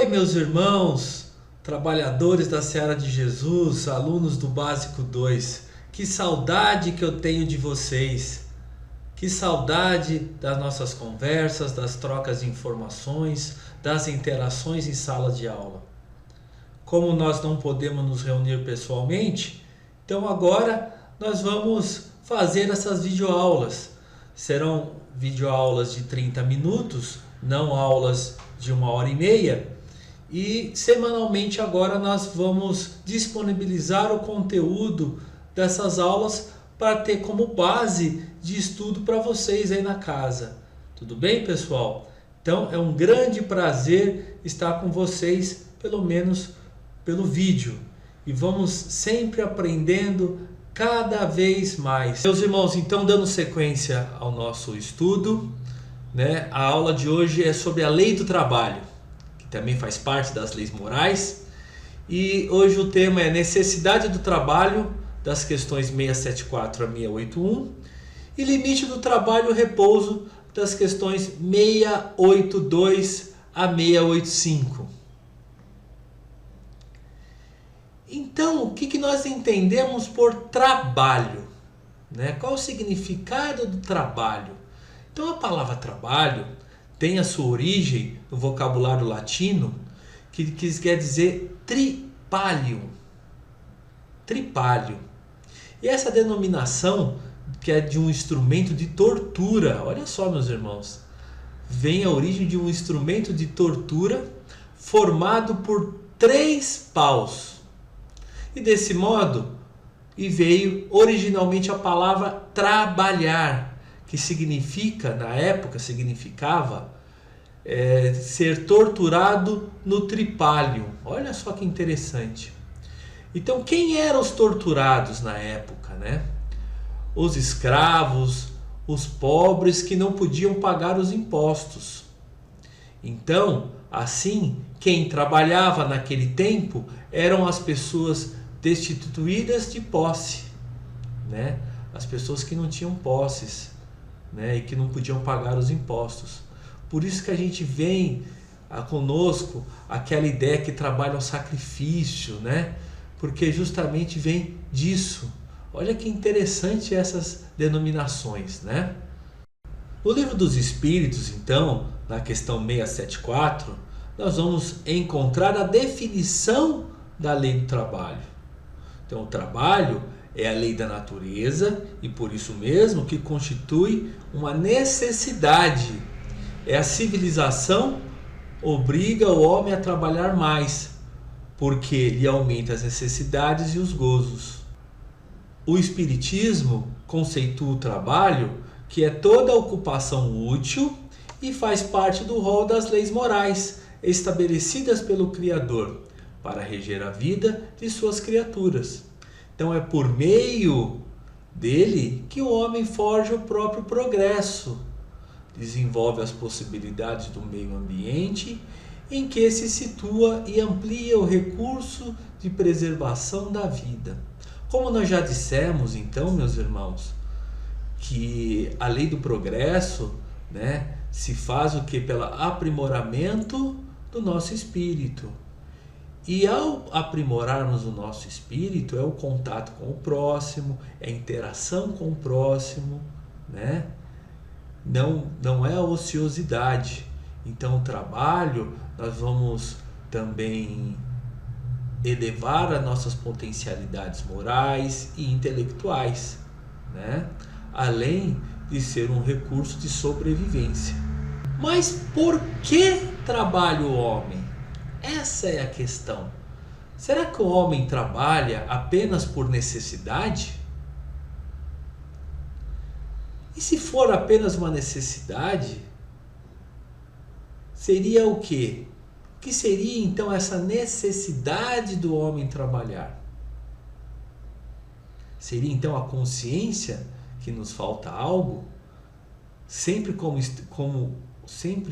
Oi, meus irmãos, trabalhadores da Seara de Jesus, alunos do Básico 2. Que saudade que eu tenho de vocês. Que saudade das nossas conversas, das trocas de informações, das interações em sala de aula. Como nós não podemos nos reunir pessoalmente, então agora nós vamos fazer essas videoaulas. Serão videoaulas de 30 minutos, não aulas de 1h30. E semanalmente agora nós vamos disponibilizar o conteúdo dessas aulas para ter como base de estudo para vocês aí na casa. Tudo bem, pessoal? Então é um grande prazer estar com vocês, pelo menos pelo vídeo. E vamos sempre aprendendo cada vez mais. Meus irmãos, então dando sequência ao nosso estudo, a aula de hoje é sobre a lei do trabalho, que também faz parte das leis morais. E hoje o tema é necessidade do trabalho, das questões 674 a 681, e limite do trabalho e repouso, das questões 682 a 685. Então, o que nós entendemos por trabalho? Qual o significado do trabalho? Então, a palavra trabalho tem a sua origem no vocabulário latino, que quer dizer tripalium. Tripalium. E essa denominação, que é de um instrumento de tortura, olha só, meus irmãos, vem a origem de um instrumento de tortura formado por 3 paus. E desse modo, veio originalmente a palavra trabalhar, que significa, na época, significava ser torturado no tripalium. Olha só que interessante. Então, quem eram os torturados na época? Os escravos, os pobres que não podiam pagar os impostos. Então, assim, quem trabalhava naquele tempo eram as pessoas destituídas de posse, as pessoas que não tinham posses, e que não podiam pagar os impostos. Por isso que a gente vem conosco aquela ideia que trabalho é um sacrifício, porque justamente vem disso. Olha que interessante essas denominações, No Livro dos Espíritos, então, na questão 674, nós vamos encontrar a definição da lei do trabalho. Então, o trabalho é a lei da natureza e por isso mesmo que constitui uma necessidade. A civilização obriga o homem a trabalhar mais, porque lhe aumenta as necessidades e os gozos. O Espiritismo conceitua o trabalho, que é toda ocupação útil e faz parte do rol das leis morais estabelecidas pelo Criador para reger a vida de suas criaturas. Então é por meio dele que o homem forja o próprio progresso, desenvolve as possibilidades do meio ambiente em que se situa e amplia o recurso de preservação da vida. Como nós já dissemos, então, meus irmãos, que a lei do progresso, se faz o que? Pelo aprimoramento do nosso espírito. E ao aprimorarmos o nosso espírito, é o contato com o próximo, é a interação com o próximo, Não é a ociosidade. Então, o trabalho, nós vamos também elevar as nossas potencialidades morais e intelectuais, além de ser um recurso de sobrevivência. Mas por que trabalha o homem? Essa é a questão. Será que o homem trabalha apenas por necessidade? E se for apenas uma necessidade, seria o quê? O que seria então essa necessidade do homem trabalhar? Seria então a consciência que nos falta algo? Sempre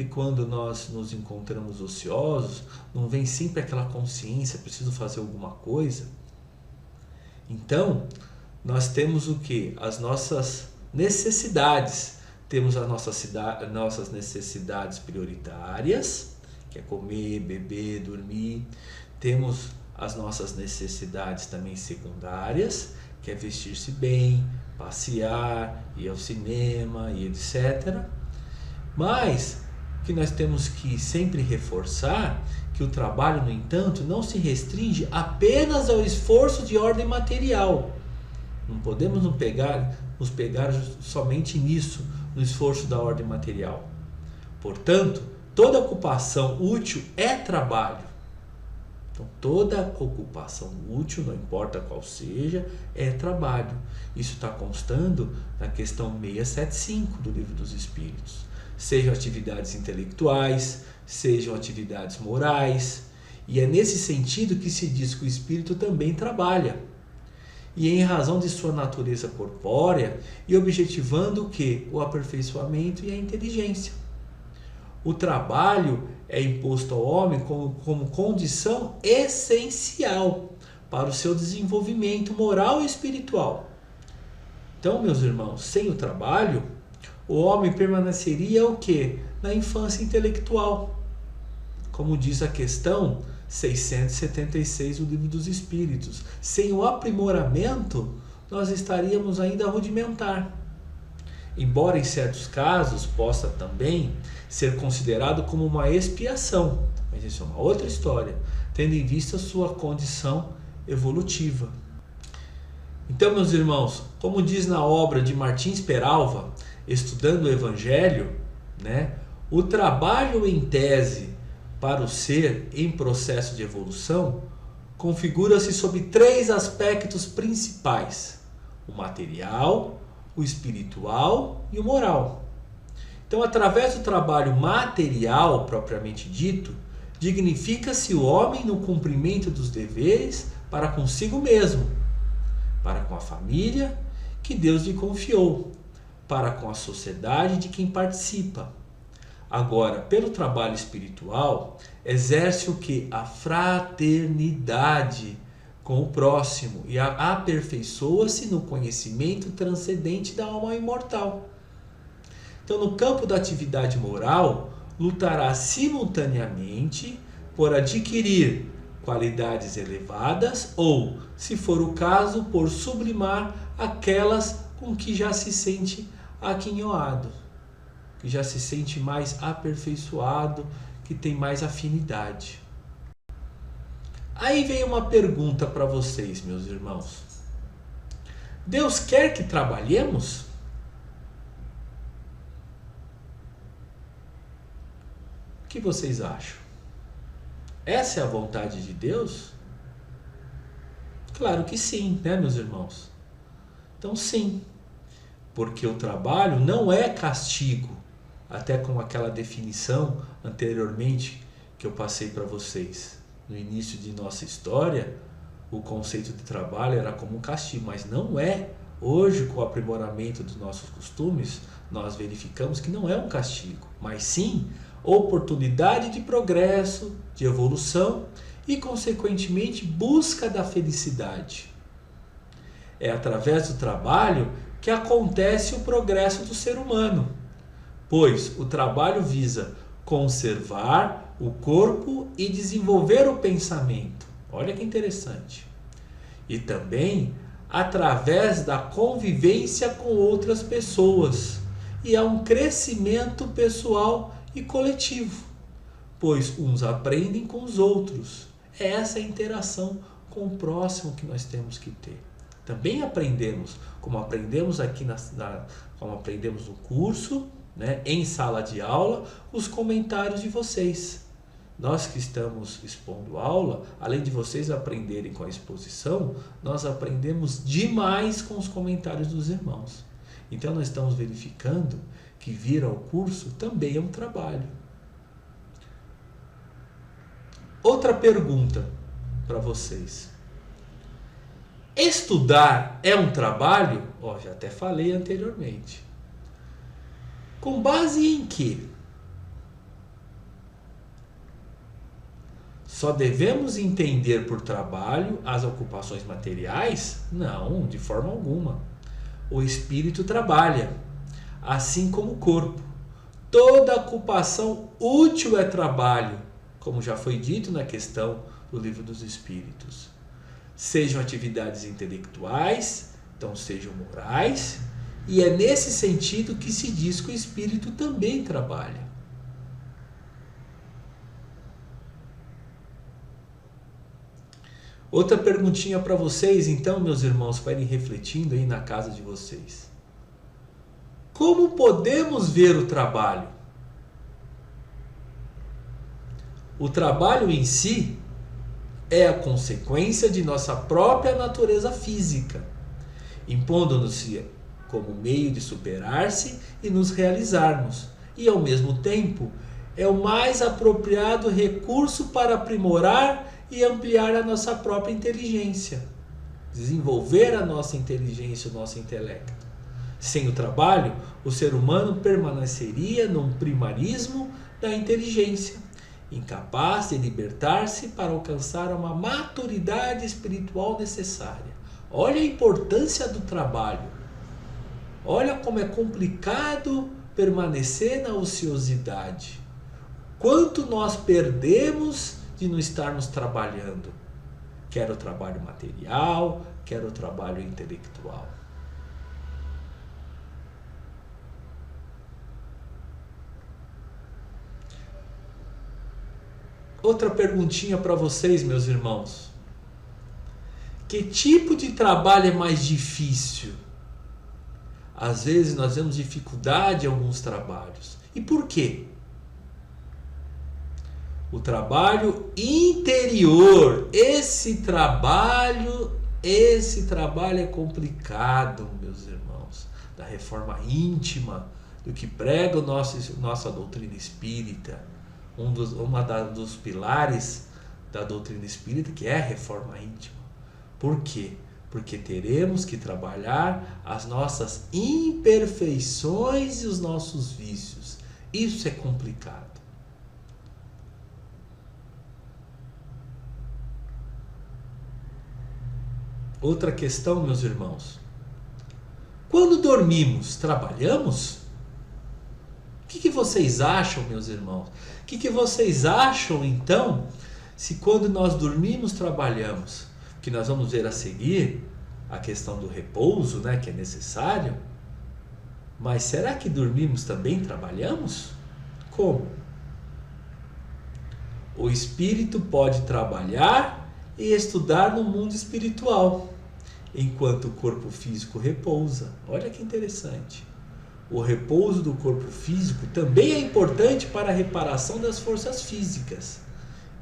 quando nós nos encontramos ociosos, não vem sempre aquela consciência, preciso fazer alguma coisa? Então, nós temos o quê? As nossas necessidades. Temos as nossas necessidades prioritárias que é comer, beber, dormir. Temos as nossas necessidades também secundárias, que é vestir-se bem, passear, ir ao cinema e etc. Mas que nós temos que sempre reforçar que o trabalho, no entanto, não se restringe apenas ao esforço de ordem material. Não podemos nos pegar somente nisso, no esforço da ordem material. Portanto, toda ocupação útil é trabalho. Então, toda ocupação útil, não importa qual seja, é trabalho. Isso está constando na questão 675 do Livro dos Espíritos. Sejam atividades intelectuais, sejam atividades morais. E é nesse sentido que se diz que o espírito também trabalha. E em razão de sua natureza corpórea e objetivando o quê? O aperfeiçoamento e a inteligência. O trabalho é imposto ao homem como condição essencial para o seu desenvolvimento moral e espiritual. Então, meus irmãos, sem o trabalho, o homem permaneceria o quê? Na infância intelectual. Como diz a questão 676 do Livro dos Espíritos. Sem o aprimoramento, nós estaríamos ainda a rudimentar. Embora em certos casos possa também ser considerado como uma expiação, mas isso é uma outra história, tendo em vista sua condição evolutiva. Então, meus irmãos, como diz na obra de Martins Peralva, Estudando o Evangelho, o trabalho em tese para o ser em processo de evolução configura-se sob 3 aspectos principais: o material, o espiritual e o moral. Então, através do trabalho material propriamente dito, dignifica-se o homem no cumprimento dos deveres para consigo mesmo, para com a família que Deus lhe confiou, para com a sociedade de quem participa. Agora, pelo trabalho espiritual, exerce o que? A fraternidade com o próximo e aperfeiçoa-se no conhecimento transcendente da alma imortal. Então, no campo da atividade moral, lutará simultaneamente por adquirir qualidades elevadas ou, se for o caso, por sublimar aquelas com que já se sente aquinhoado, que já se sente mais aperfeiçoado, que tem mais afinidade. Aí vem uma pergunta para vocês, meus irmãos. Deus quer que trabalhemos? O que vocês acham? Essa é a vontade de Deus? Claro que sim, meus irmãos? Então sim, porque o trabalho não é castigo, até com aquela definição anteriormente que eu passei para vocês. No início de nossa história, o conceito de trabalho era como um castigo, mas não é. Hoje, com o aprimoramento dos nossos costumes, nós verificamos que não é um castigo, mas sim oportunidade de progresso, de evolução e, consequentemente, busca da felicidade. É através do trabalho que acontece o progresso do ser humano, pois o trabalho visa conservar o corpo e desenvolver o pensamento. Olha que interessante. E também através da convivência com outras pessoas. E há um crescimento pessoal e coletivo, pois uns aprendem com os outros. É essa interação com o próximo que nós temos que ter. Também aprendemos, como aprendemos aqui como aprendemos no curso, em sala de aula, os comentários de vocês. Nós que estamos expondo aula, além de vocês aprenderem com a exposição, nós aprendemos demais com os comentários dos irmãos. Então nós estamos verificando que vir ao curso também é um trabalho. Outra pergunta para vocês. Estudar é um trabalho? Já até falei anteriormente. Com base em quê? Só devemos entender por trabalho as ocupações materiais? Não, de forma alguma. O espírito trabalha, assim como o corpo. Toda ocupação útil é trabalho, como já foi dito na questão do Livro dos Espíritos. Sejam atividades intelectuais, então sejam morais, e é nesse sentido que se diz que o espírito também trabalha. Outra perguntinha para vocês, então, meus irmãos, para irem refletindo aí na casa de vocês. Como podemos ver o trabalho? O trabalho em si é a consequência de nossa própria natureza física, impondo-nos como meio de superar-se e nos realizarmos, e ao mesmo tempo é o mais apropriado recurso para aprimorar e ampliar a nossa própria inteligência, desenvolver a nossa inteligência, o nosso intelecto. Sem o trabalho, o ser humano permaneceria num primarismo da inteligência, incapaz de libertar-se para alcançar uma maturidade espiritual necessária. Olha a importância do trabalho. Olha como é complicado permanecer na ociosidade. Quanto nós perdemos de não estarmos trabalhando. Quer o trabalho material, quer o trabalho intelectual. Outra perguntinha para vocês, meus irmãos. Que tipo de trabalho é mais difícil? Às vezes nós temos dificuldade em alguns trabalhos. E por quê? O trabalho interior, esse trabalho é complicado, meus irmãos. Da reforma íntima, do que prega nossa doutrina espírita. Dos pilares da doutrina espírita, que é a reforma íntima. Por quê? Porque teremos que trabalhar as nossas imperfeições e os nossos vícios. Isso é complicado. Outra questão, meus irmãos. Quando dormimos, trabalhamos? O que vocês acham, meus irmãos? O que vocês acham, então, se quando nós dormimos, trabalhamos? Que nós vamos ver a seguir a questão do repouso, né, que é necessário. Mas será que dormimos também trabalhamos? Como? O espírito pode trabalhar e estudar no mundo espiritual, enquanto o corpo físico repousa. Olha que interessante. O repouso do corpo físico também é importante para a reparação das forças físicas.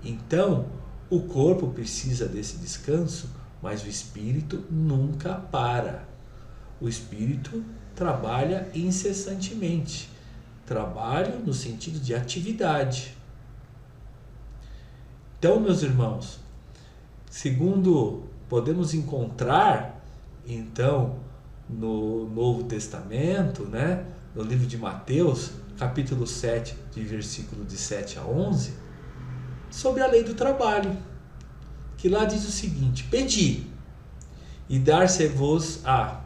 Então, o corpo precisa desse descanso, mas o espírito nunca para. O espírito trabalha incessantemente. Trabalho no sentido de atividade. Então, meus irmãos, segundo podemos encontrar, então, no Novo Testamento, né, no livro de Mateus, capítulo 7, de versículo de 7 a 11, sobre a lei do trabalho, que lá diz o seguinte: pedi, e dar-se-vos-á,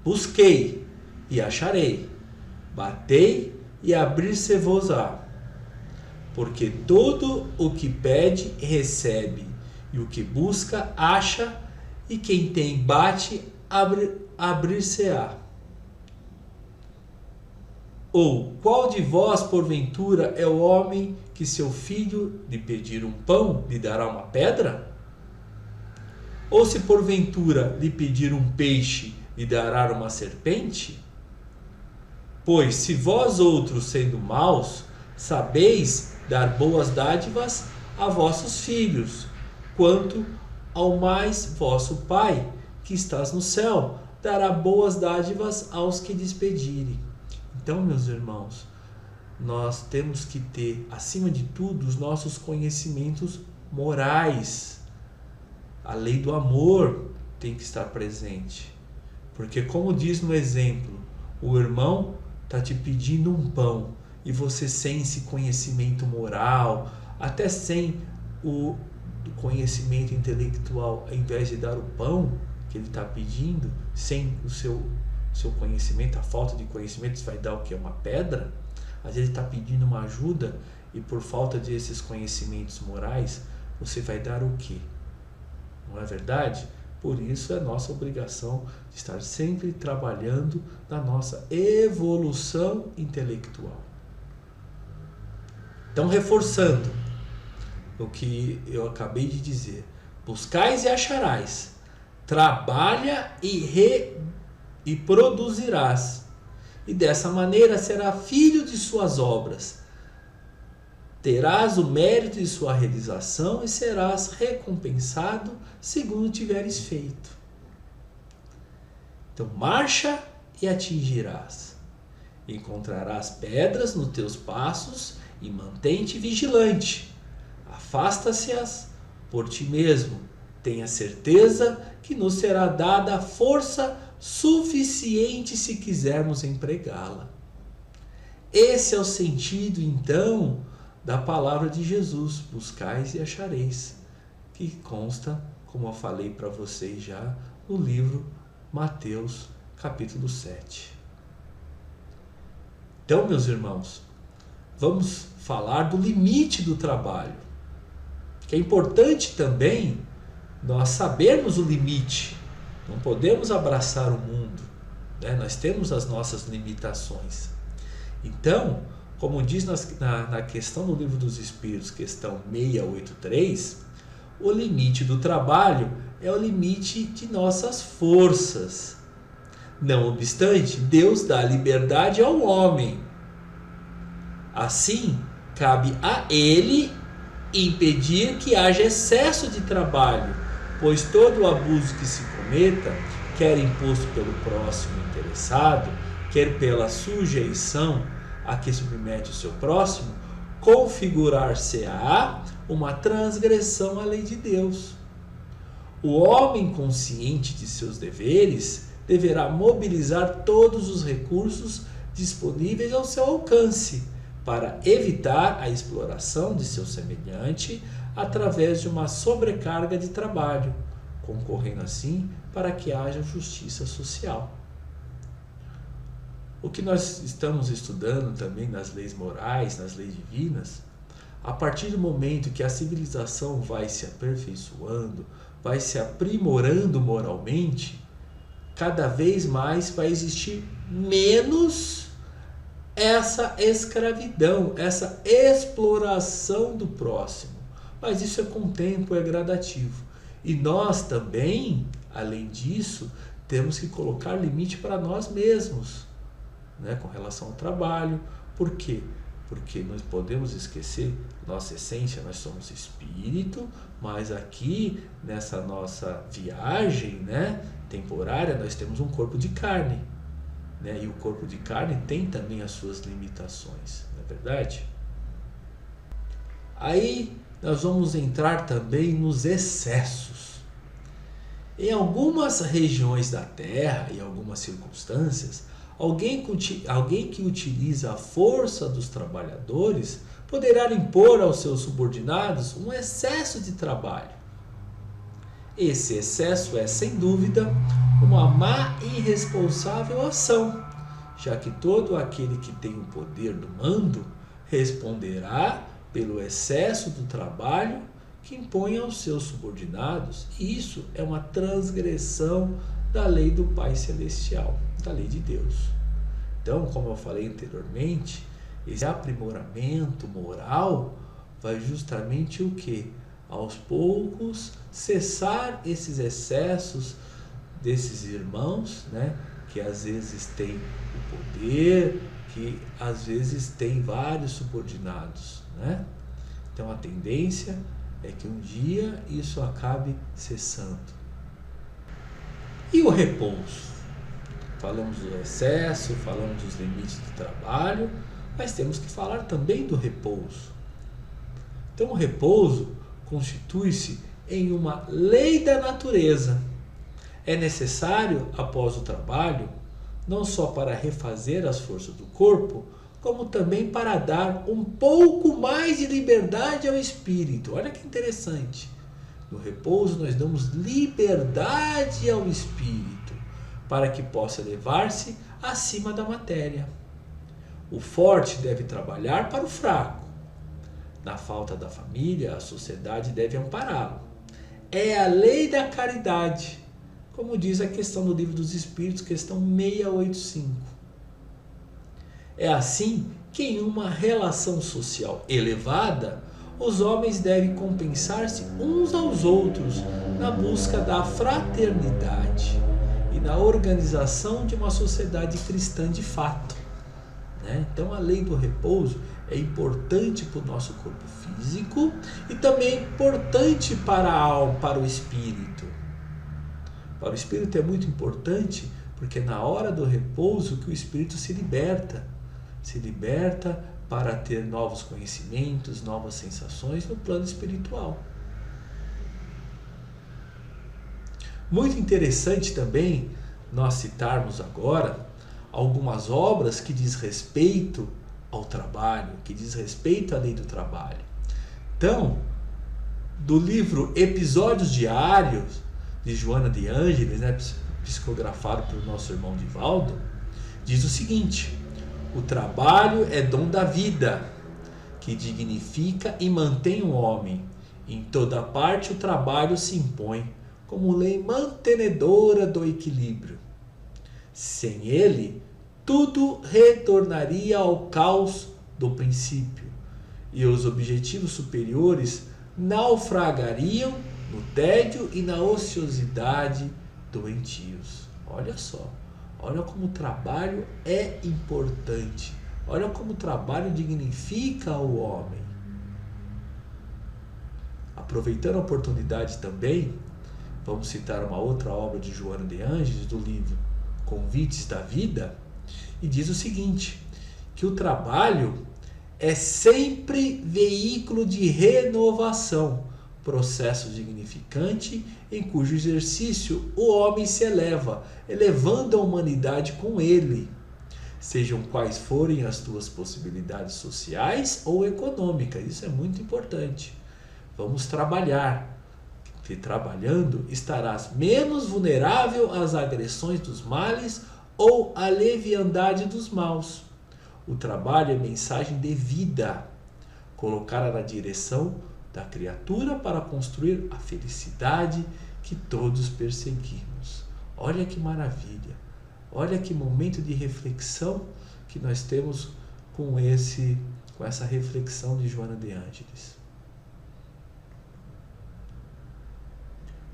busquei, e acharei, batei, e abrir-se-vos-á, porque todo o que pede, recebe, e o que busca, acha, e quem tem, bate, abrir-se-á. Ou, qual de vós, porventura, é o homem que seu filho lhe pedir um pão, lhe dará uma pedra? Ou se porventura lhe pedir um peixe, lhe dará uma serpente? Pois se vós outros, sendo maus, sabeis dar boas dádivas a vossos filhos, quanto ao mais vosso Pai, que estás no céu, dará boas dádivas aos que lhes pedirem. Então, meus irmãos, nós temos que ter, acima de tudo, os nossos conhecimentos morais. A lei do amor tem que estar presente. Porque, como diz no exemplo, o irmão está te pedindo um pão e você, sem esse conhecimento moral, até sem o conhecimento intelectual, ao invés de dar o pão que ele está pedindo, sem o seu conhecimento, a falta de conhecimento, você vai dar o que? Uma pedra? Às vezes ele está pedindo uma ajuda E por falta desses conhecimentos morais, você vai dar o quê? Não é verdade? Por isso é nossa obrigação de estar sempre trabalhando na nossa evolução intelectual. Então, reforçando o que eu acabei de dizer, buscais e acharás, trabalha e produzirás, e dessa maneira será filho de suas obras. Terás o mérito de sua realização e serás recompensado segundo tiveres feito. Então, marcha e atingirás. Encontrarás pedras nos teus passos e mantém-te vigilante. Afasta-se-as por ti mesmo. Tenha certeza que nos será dada a força suficiente se quisermos empregá-la. Esse é o sentido, então, da palavra de Jesus, buscais e achareis, que consta, como eu falei para vocês já, no livro Mateus, capítulo 7. Então, meus irmãos, vamos falar do limite do trabalho, que é importante também nós sabermos o limite. Não podemos abraçar o mundo, né? Nós temos as nossas limitações. Então, como diz na questão do Livro dos Espíritos, questão 683, o limite do trabalho é o limite de nossas forças. Não obstante, Deus dá liberdade ao homem. Assim, cabe a ele impedir que haja excesso de trabalho, pois todo o abuso que se cometa, quer imposto pelo próximo interessado, quer pela sujeição a que submete o seu próximo, configurar-se-á uma transgressão à lei de Deus. O homem consciente de seus deveres deverá mobilizar todos os recursos disponíveis ao seu alcance para evitar a exploração de seu semelhante através de uma sobrecarga de trabalho, concorrendo assim para que haja justiça social. O que nós estamos estudando também nas leis morais, nas leis divinas, a partir do momento que a civilização vai se aperfeiçoando, vai se aprimorando moralmente, cada vez mais vai existir menos essa escravidão, essa exploração do próximo. Mas isso é com o tempo, é gradativo. E nós também, além disso, temos que colocar limite para nós mesmos, né, com relação ao trabalho. Por quê? Porque nós podemos esquecer nossa essência, nós somos espírito, mas aqui nessa nossa viagem, né, temporária, nós temos um corpo de carne, né, e o corpo de carne tem também as suas limitações, não é verdade? Aí nós vamos entrar também nos excessos. Em algumas regiões da Terra e algumas circunstâncias, alguém que utiliza a força dos trabalhadores poderá impor aos seus subordinados um excesso de trabalho. Esse excesso é, sem dúvida, uma má e irresponsável ação, já que todo aquele que tem o poder do mando responderá pelo excesso do trabalho que impõe aos seus subordinados, e isso é uma transgressão da lei do Pai Celestial, da lei de Deus. Então, como eu falei anteriormente, esse aprimoramento moral vai justamente o quê? Aos poucos cessar esses excessos desses irmãos, né, que às vezes têm o poder, que às vezes têm vários subordinados, né? Então a tendência é que um dia isso acabe cessando. E o repouso? Falamos do excesso, falamos dos limites do trabalho, mas temos que falar também do repouso. Então o repouso constitui-se em uma lei da natureza. É necessário, após o trabalho, não só para refazer as forças do corpo, como também para dar um pouco mais de liberdade ao espírito. Olha que interessante. No repouso nós damos liberdade ao espírito, para que possa elevar-se acima da matéria. O forte deve trabalhar para o fraco, Na falta da família, a sociedade deve ampará-lo. É a lei da caridade, como diz a questão do Livro dos Espíritos, questão 685. É assim que em uma relação social elevada, os homens devem compensar-se uns aos outros na busca da fraternidade e na organização de uma sociedade cristã de fato. Então a lei do repouso é importante para o nosso corpo físico e também é importante para a alma, para o espírito. Para o espírito é muito importante porque é na hora do repouso que o espírito se liberta para ter novos conhecimentos, novas sensações no plano espiritual. Muito interessante também nós citarmos agora algumas obras que diz respeito ao trabalho, que diz respeito à lei do trabalho. Então, do livro Episódios Diários, de Joana de Ângeles, psicografado pelo nosso irmão Divaldo, diz o seguinte: o trabalho é dom da vida, que dignifica e mantém o homem. Em toda parte o trabalho se impõe como lei mantenedora do equilíbrio. Sem ele, tudo retornaria ao caos do princípio, e os objetivos superiores naufragariam no tédio e na ociosidade doentios. Olha só, olha como o trabalho é importante, olha como o trabalho dignifica o homem. Aproveitando a oportunidade também, vamos citar uma outra obra de Joana de Ângeles, do livro Convites da Vida, e diz o seguinte, que o trabalho é sempre veículo de renovação, processo dignificante em cujo exercício o homem se eleva, elevando a humanidade com ele, sejam quais forem as tuas possibilidades sociais ou econômicas. Isso é muito importante. Vamos trabalhar, que trabalhando estarás menos vulnerável às agressões dos males ou à leviandade dos maus. O trabalho é mensagem de vida, colocada na direção da criatura para construir a felicidade que todos perseguimos. Olha que maravilha, olha que momento de reflexão que nós temos com essa reflexão de Joana de Ângeles.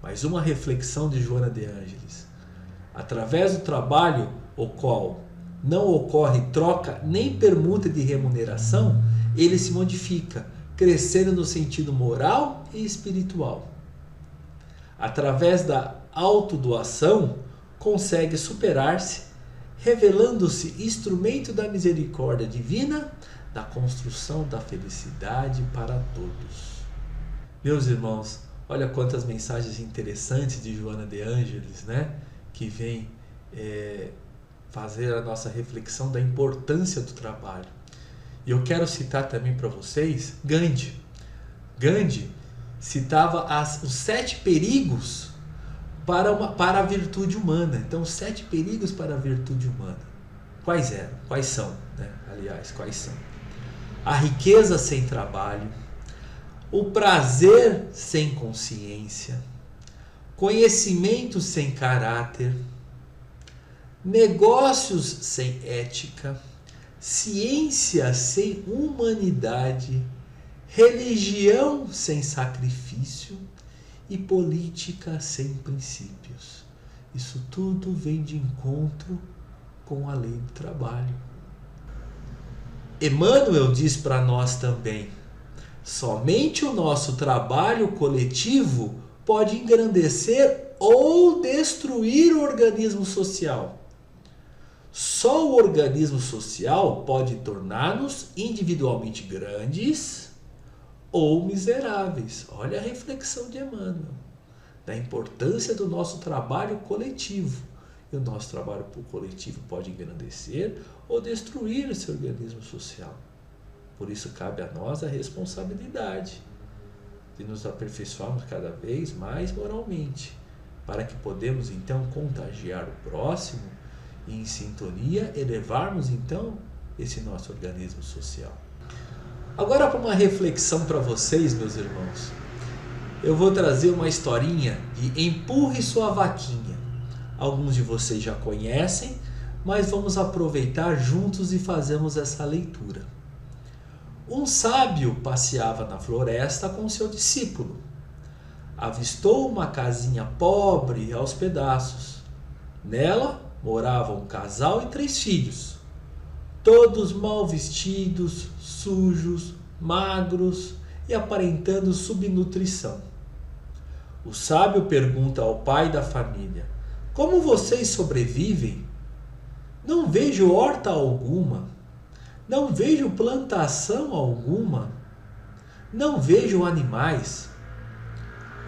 Mais uma reflexão de Joana de Ângeles. Através do trabalho, o qual não ocorre troca nem permuta de remuneração, ele se modifica, crescendo no sentido moral e espiritual. Através da autodoação, consegue superar-se, revelando-se instrumento da misericórdia divina, da construção da felicidade para todos. Meus irmãos, olha quantas mensagens interessantes de Joana de Ângeles, que vem fazer a nossa reflexão da importância do trabalho. E eu quero citar também para vocês Gandhi. Gandhi citava os 7 perigos para a virtude humana. Então, os 7 perigos para a virtude humana. Quais eram? Quais são? Quais são? A riqueza sem trabalho, o prazer sem consciência, conhecimento sem caráter, negócios sem ética, ciência sem humanidade, religião sem sacrifício e política sem princípios. Isso tudo vem de encontro com a lei do trabalho. Emmanuel diz para nós também: somente o nosso trabalho coletivo pode engrandecer ou destruir o organismo social. Só o organismo social pode tornar-nos individualmente grandes ou miseráveis. Olha a reflexão de Emmanuel, da importância do nosso trabalho coletivo. E o nosso trabalho coletivo pode engrandecer ou destruir esse organismo social. Por isso cabe a nós a responsabilidade de nos aperfeiçoarmos cada vez mais moralmente, para que podemos então contagiar o próximo e em sintonia elevarmos então esse nosso organismo social. Agora, para uma reflexão para vocês, meus irmãos, eu vou trazer uma historinha de Empurre Sua Vaquinha. Alguns de vocês já conhecem, mas vamos aproveitar juntos e fazermos essa leitura. Um sábio passeava na floresta com seu discípulo. Avistou uma casinha pobre aos pedaços. Nela moravam um casal e 3 filhos, todos mal vestidos, sujos, magros e aparentando subnutrição. O sábio pergunta ao pai da família: como vocês sobrevivem? Não vejo horta alguma, não vejo plantação alguma, não vejo animais.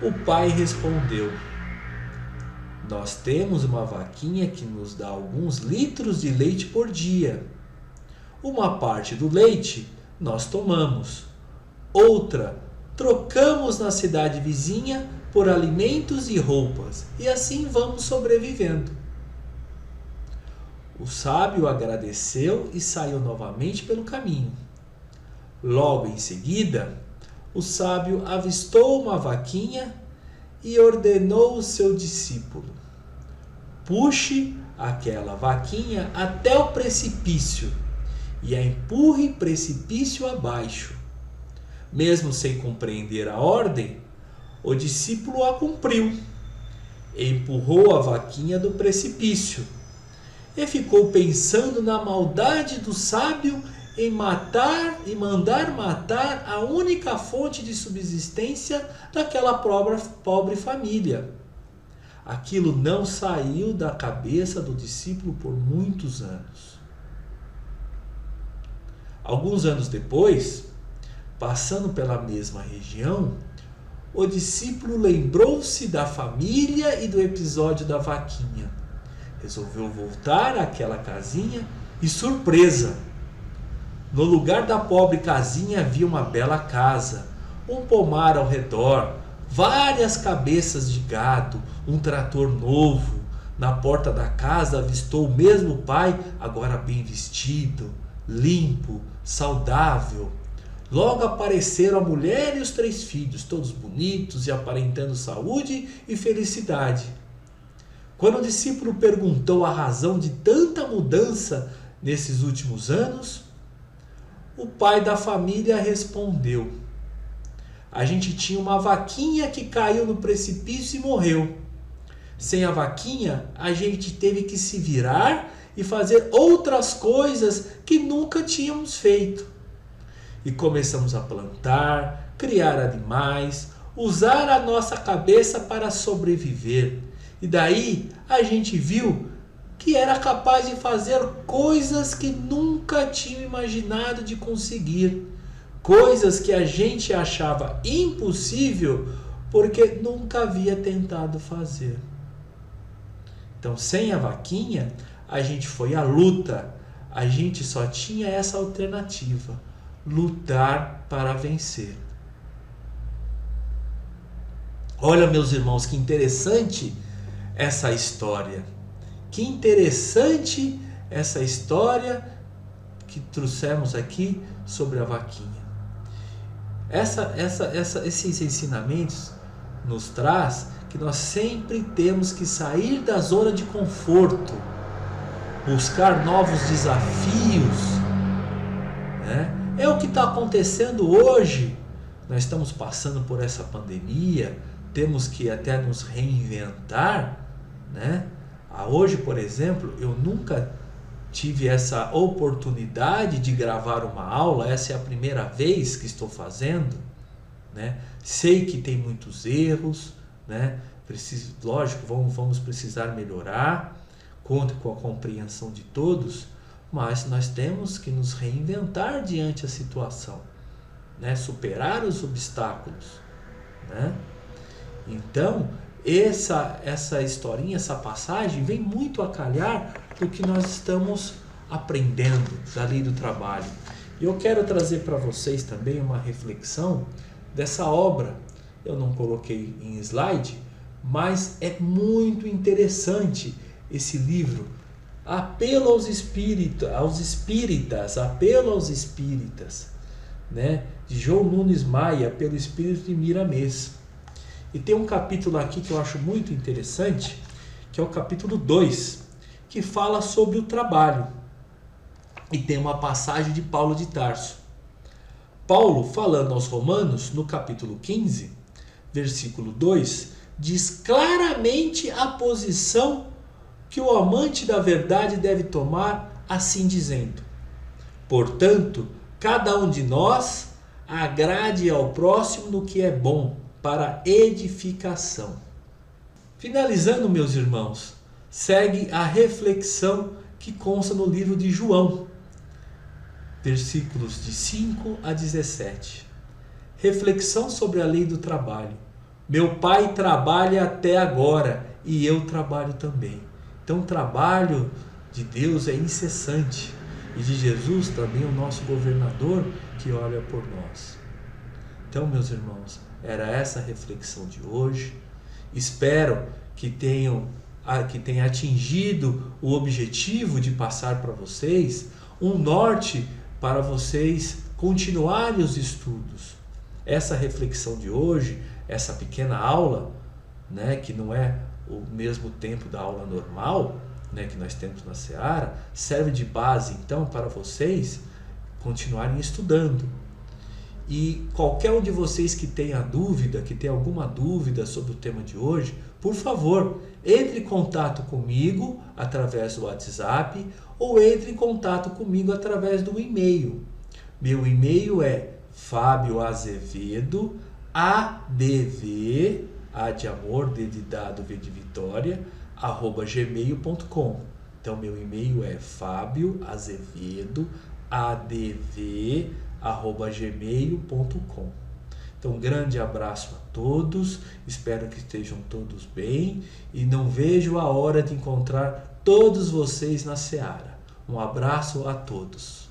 O pai respondeu: nós temos uma vaquinha que nos dá alguns litros de leite por dia. Uma parte do leite nós tomamos, outra trocamos na cidade vizinha por alimentos e roupas, e assim vamos sobrevivendo. O sábio agradeceu e saiu novamente pelo caminho. Logo em seguida, o sábio avistou uma vaquinha e ordenou ao seu discípulo: puxe aquela vaquinha até o precipício e a empurre precipício abaixo. Mesmo sem compreender a ordem, o discípulo a cumpriu. Empurrou a vaquinha do precipício e ficou pensando na maldade do sábio em matar e mandar matar a única fonte de subsistência daquela pobre família. Aquilo não saiu da cabeça do discípulo por muitos anos. Alguns anos depois, passando pela mesma região, o discípulo lembrou-se da família e do episódio da vaquinha. Resolveu voltar àquela casinha e, surpresa! No lugar da pobre casinha havia uma bela casa, um pomar ao redor, várias cabeças de gado, um trator novo. Na porta da casa avistou o mesmo pai, agora bem vestido, limpo, saudável. Logo apareceram a mulher e os 3 filhos, todos bonitos e aparentando saúde e felicidade. Quando o discípulo perguntou a razão de tanta mudança nesses últimos anos, o pai da família respondeu: a gente tinha uma vaquinha que caiu no precipício e morreu. Sem a vaquinha, a gente teve que se virar e fazer outras coisas que nunca tínhamos feito. E começamos a plantar, criar animais, usar a nossa cabeça para sobreviver. E daí a gente viu que era capaz de fazer coisas que nunca tinha imaginado de conseguir. Coisas que a gente achava impossível porque nunca havia tentado fazer. Então, sem a vaquinha, a gente foi à luta. A gente só tinha essa alternativa: lutar para vencer. Olha, meus irmãos, que interessante essa história. Que interessante essa história que trouxemos aqui sobre a vaquinha. Esses ensinamentos nos traz que nós sempre temos que sair da zona de conforto, buscar novos desafios, né? É o que está acontecendo hoje. Nós estamos passando por essa pandemia, temos que até nos reinventar, né? Hoje, por exemplo, eu nunca tive essa oportunidade de gravar uma aula, essa é a primeira vez que estou fazendo, né? Sei que tem muitos erros, né? Lógico, vamos precisar melhorar, conto com a compreensão de todos, mas nós temos que nos reinventar diante da situação, né? Superar os obstáculos, né? Então, essa historinha, essa passagem vem muito a calhar do que nós estamos aprendendo da lei do trabalho. E eu quero trazer para vocês também uma reflexão dessa obra. Eu não coloquei em slide, mas é muito interessante esse livro. Apelo aos espíritas, apelo aos espíritas. né, de João Nunes Maia, pelo Espírito de Miramês. E tem um capítulo aqui que eu acho muito interessante, que é o capítulo 2, que fala sobre o trabalho. E tem uma passagem de Paulo de Tarso. Paulo, falando aos Romanos, no capítulo 15, versículo 2, diz claramente a posição que o amante da verdade deve tomar, assim dizendo: portanto, cada um de nós agrade ao próximo no que é bom, para edificação. Finalizando, meus irmãos, segue a reflexão que consta no livro de João, versículos de 5 a 17. Reflexão sobre a lei do trabalho. Meu pai trabalha até agora e eu trabalho também. Então, o trabalho de Deus é incessante e de Jesus também, o nosso governador, que olha por nós. Então, meus irmãos, era essa a reflexão de hoje. Espero que tenha atingido o objetivo de passar para vocês um norte para vocês continuarem os estudos. Essa reflexão de hoje, essa pequena aula, né, que não é o mesmo tempo da aula normal, né, que nós temos na Seara, serve de base então para vocês continuarem estudando. E qualquer um de vocês que tenha dúvida, que tenha alguma dúvida sobre o tema de hoje, por favor, entre em contato comigo através do WhatsApp ou entre em contato comigo através do e-mail. Meu e-mail é fabioazevedo, adv, A de amor, D de dado, V de vitória, @gmail.com. Então, meu e-mail é fabioazevedo, adv, @gmail.com. Então, um grande abraço a todos, espero que estejam todos bem e não vejo a hora de encontrar todos vocês na Seara. Um abraço a todos.